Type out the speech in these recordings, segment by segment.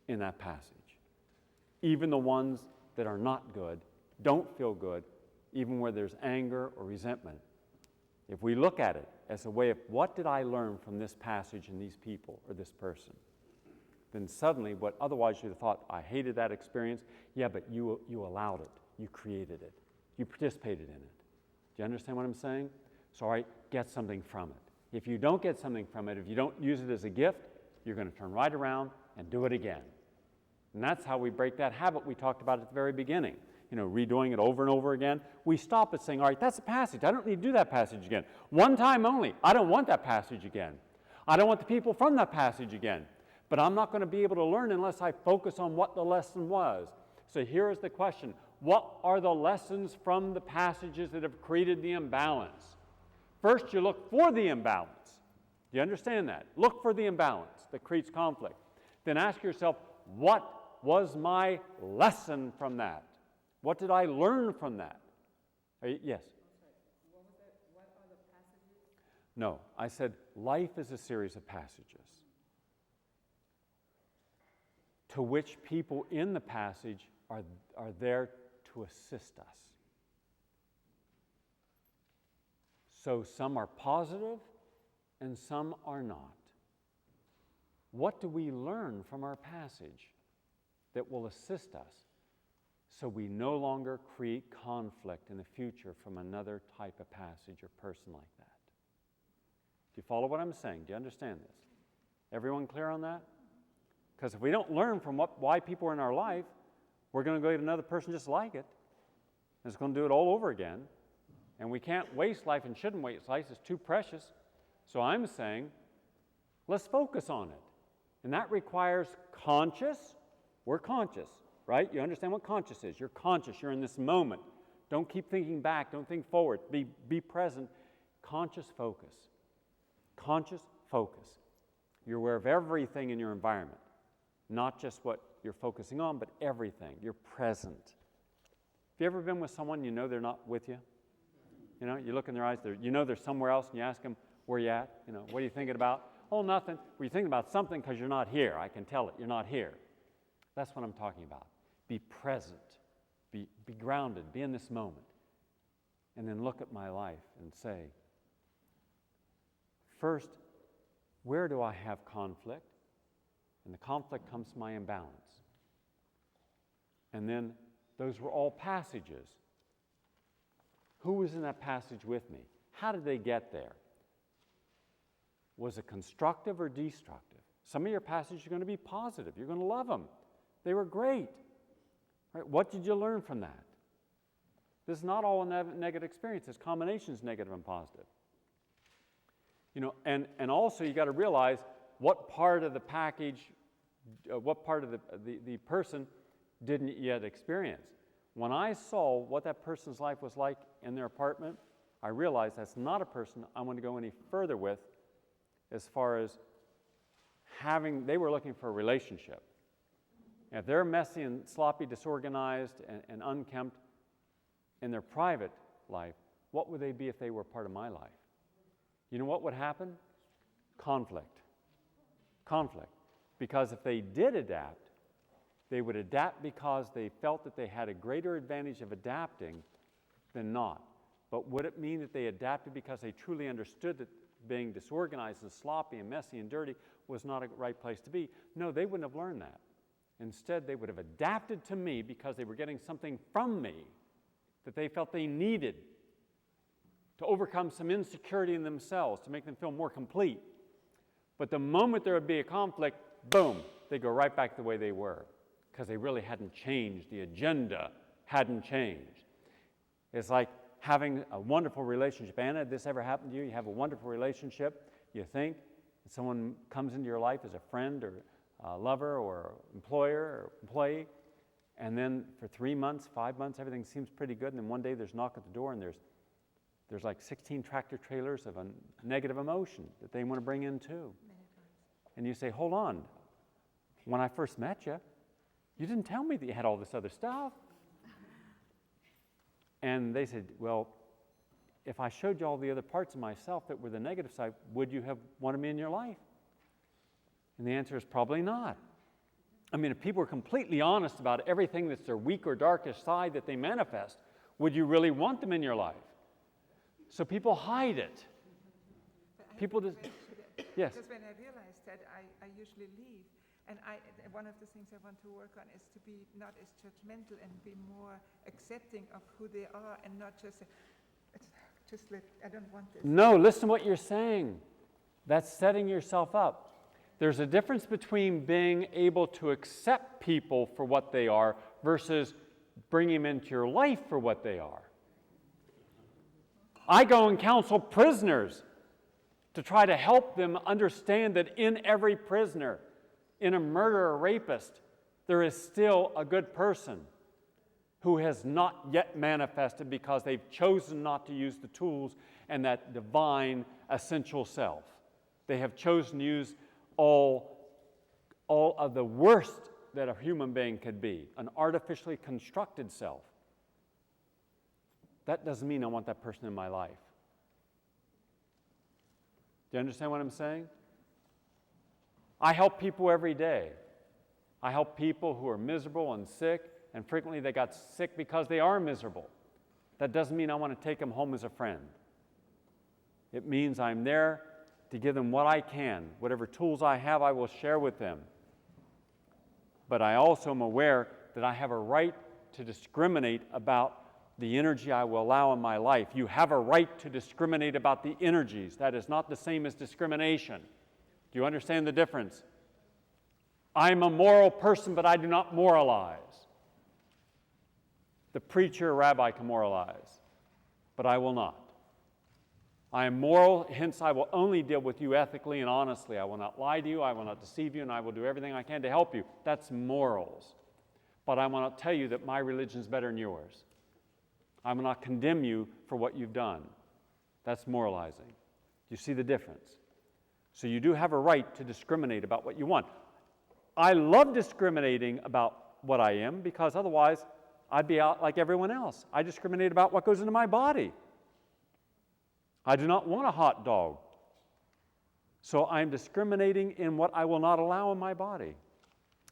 in that passage. Even the ones that are not good, don't feel good, even where there's anger or resentment. If we look at it as a way of what did I learn from this passage and these people or this person, then suddenly what otherwise you'd have thought, I hated that experience, yeah, but you allowed it, you created it, you participated in it. Do you understand what I'm saying? So, all right, get something from it. If you don't get something from it, if you don't use it as a gift, you're going to turn right around and do it again. And that's how we break that habit we talked about at the very beginning. Redoing it over and over again. We stop at saying, all right, that's a passage. I don't need to do that passage again. One time only. I don't want that passage again. I don't want the people from that passage again. But I'm not going to be able to learn unless I focus on what the lesson was. So here is the question. What are the lessons from the passages that have created the imbalance? First, you look for the imbalance. Do you understand that? Look for the imbalance that creates conflict. Then ask yourself, what was my lesson from that? What did I learn from that? Yes? What was that? What are the passages? No, I said life is a series of passages to which people in the passage are there to assist us. So some are positive and some are not. What do we learn from our passage that will assist us so we no longer create conflict in the future from another type of passage or person like that? Do you follow what I'm saying? Do you understand this? Everyone clear on that? Because if we don't learn from why people are in our life, we're going to go get another person just like it, and it's going to do it all over again. And we can't waste life and shouldn't waste life. It's too precious. So I'm saying, let's focus on it. And that requires we're conscious, right? You understand what conscious is. You're conscious. You're in this moment. Don't keep thinking back. Don't think forward. Be present. Conscious focus. Conscious focus. You're aware of everything in your environment. Not just what you're focusing on, but everything. You're present. Have you ever been with someone you know they're not with you? You look in their eyes, they're somewhere else, and you ask them, where you at? What are you thinking about? Oh, nothing. Well, you're thinking about something because you're not here. I can tell it. You're not here. That's what I'm talking about. Be present. Be grounded. Be in this moment. And then look at my life and say, first, where do I have conflict? And the conflict comes from my imbalance. And then those were all passages. Who was in that passage with me? How did they get there? Was it constructive or destructive? Some of your passages are going to be positive. You're going to love them. They were great. Right? What did you learn from that? This is not all a negative experience. It's combinations, negative and positive. And also you got to realize what part of the package, what part of the person didn't yet experience. When I saw what that person's life was like in their apartment, I realized that's not a person I want to go any further with as far as they were looking for a relationship. If they're messy and sloppy, disorganized, and unkempt in their private life, what would they be if they were part of my life? You know what would happen? Conflict. Conflict. Because if they did adapt, they would adapt because they felt that they had a greater advantage of adapting than not. But would it mean that they adapted because they truly understood that being disorganized and sloppy and messy and dirty was not a right place to be? No, they wouldn't have learned that. Instead, they would have adapted to me because they were getting something from me that they felt they needed to overcome some insecurity in themselves, to make them feel more complete. But the moment there would be a conflict, boom, they go right back the way they were because they really hadn't changed. The agenda hadn't changed. It's like having a wonderful relationship. Anna, did this ever happen to you? You have a wonderful relationship, you think, and someone comes into your life as a friend or a lover or employer or employee, and then for 3 months, 5 months, everything seems pretty good, and then one day there's a knock at the door and there's like 16 tractor trailers of a negative emotion that they want to bring in too. And you say, hold on, when I first met you, you didn't tell me that you had all this other stuff. And they said, well, if I showed you all the other parts of myself that were the negative side, would you have wanted me in your life? And the answer is probably not. I mean, if people are completely honest about everything that's their weak or darkest side that they manifest, would you really want them in your life? So people hide it. People just, yes. Because when I realize that, I usually leave. And one of the things I want to work on is to be not as judgmental and be more accepting of who they are and not just, I don't want this. No, listen to what you're saying. That's setting yourself up. There's a difference between being able to accept people for what they are versus bringing them into your life for what they are. I go and counsel prisoners to try to help them understand that in every prisoner, in a murderer or rapist, there is still a good person who has not yet manifested because they've chosen not to use the tools and that divine essential self. They have chosen to use all of the worst that a human being could be, an artificially constructed self. That doesn't mean I want that person in my life. Do you understand what I'm saying? I help people every day. I help people who are miserable and sick, and frequently they got sick because they are miserable. That doesn't mean I want to take them home as a friend. It means I'm there to give them what I can. Whatever tools I have, I will share with them. But I also am aware that I have a right to discriminate about the energy I will allow in my life. You have a right to discriminate about the energies. That is not the same as discrimination. Do you understand the difference? I'm a moral person, but I do not moralize. The preacher or rabbi can moralize, but I will not. I am moral, hence I will only deal with you ethically and honestly. I will not lie to you, I will not deceive you, and I will do everything I can to help you. That's morals. But I will not tell you that my religion is better than yours. I will not condemn you for what you've done. That's moralizing. Do you see the difference? So you do have a right to discriminate about what you want. I love discriminating about what I am because otherwise I'd be out like everyone else. I discriminate about what goes into my body. I do not want a hot dog. So I'm discriminating in what I will not allow in my body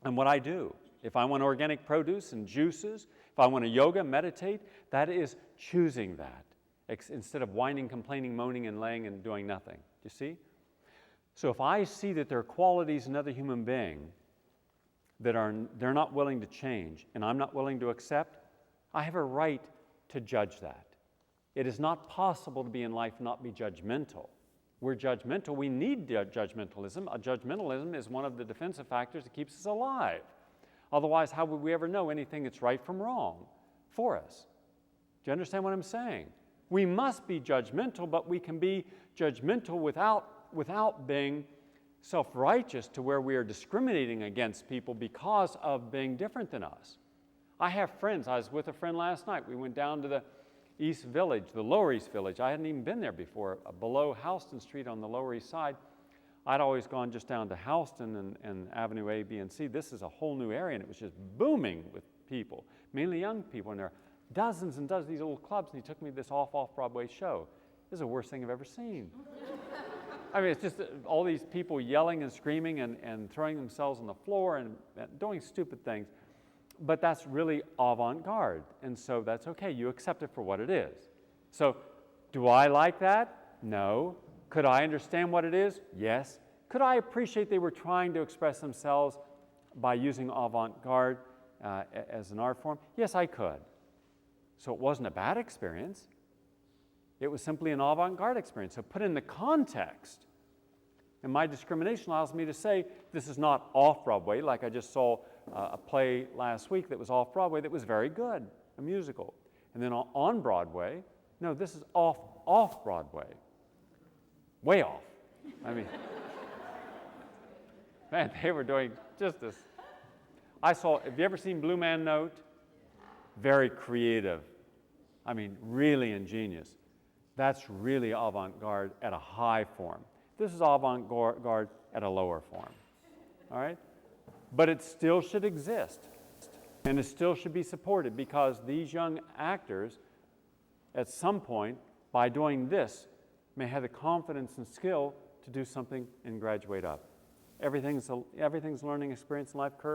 and what I do. If I want organic produce and juices, if I want to yoga, meditate, that is choosing that instead of whining, complaining, moaning, and laying and doing nothing. Do you see? So if I see that there are qualities in another human being that they're not willing to change and I'm not willing to accept, I have a right to judge that. It is not possible to be in life and not be judgmental. We're judgmental. We need judgmentalism. Judgmentalism is one of the defensive factors that keeps us alive. Otherwise, how would we ever know anything that's right from wrong for us? Do you understand what I'm saying? We must be judgmental, but we can be judgmental without being self-righteous to where we are discriminating against people because of being different than us. I have friends. I was with a friend last night. We went down to the East Village, the Lower East Village. I hadn't even been there before, below Houston Street on the Lower East Side. I'd always gone just down to Houston and Avenue A, B, and C. This is a whole new area, and it was just booming with people, mainly young people, and there are dozens and dozens of these little clubs, and he took me to this off-Broadway show. This is the worst thing I've ever seen. I mean, it's just all these people yelling and screaming and throwing themselves on the floor and doing stupid things. But that's really avant-garde, and so that's okay. You accept it for what it is. So, do I like that? No. Could I understand what it is? Yes. Could I appreciate they were trying to express themselves by using avant-garde as an art form? Yes, I could. So it wasn't a bad experience. It was simply an avant-garde experience. So put in the context, and my discrimination allows me to say this is not off-Broadway, like I just saw a play last week that was off-Broadway that was very good, a musical. And then on Broadway, no, this is off-Broadway. Way off. I mean, man, they were doing just this. Have you ever seen Blue Man Note? Very creative. I mean, really ingenious. That's really avant-garde at a high form. This is avant-garde at a lower form. All right? But it still should exist. And it still should be supported because these young actors, at some point, by doing this, may have the confidence and skill to do something and graduate up. Everything's a learning experience in life curve.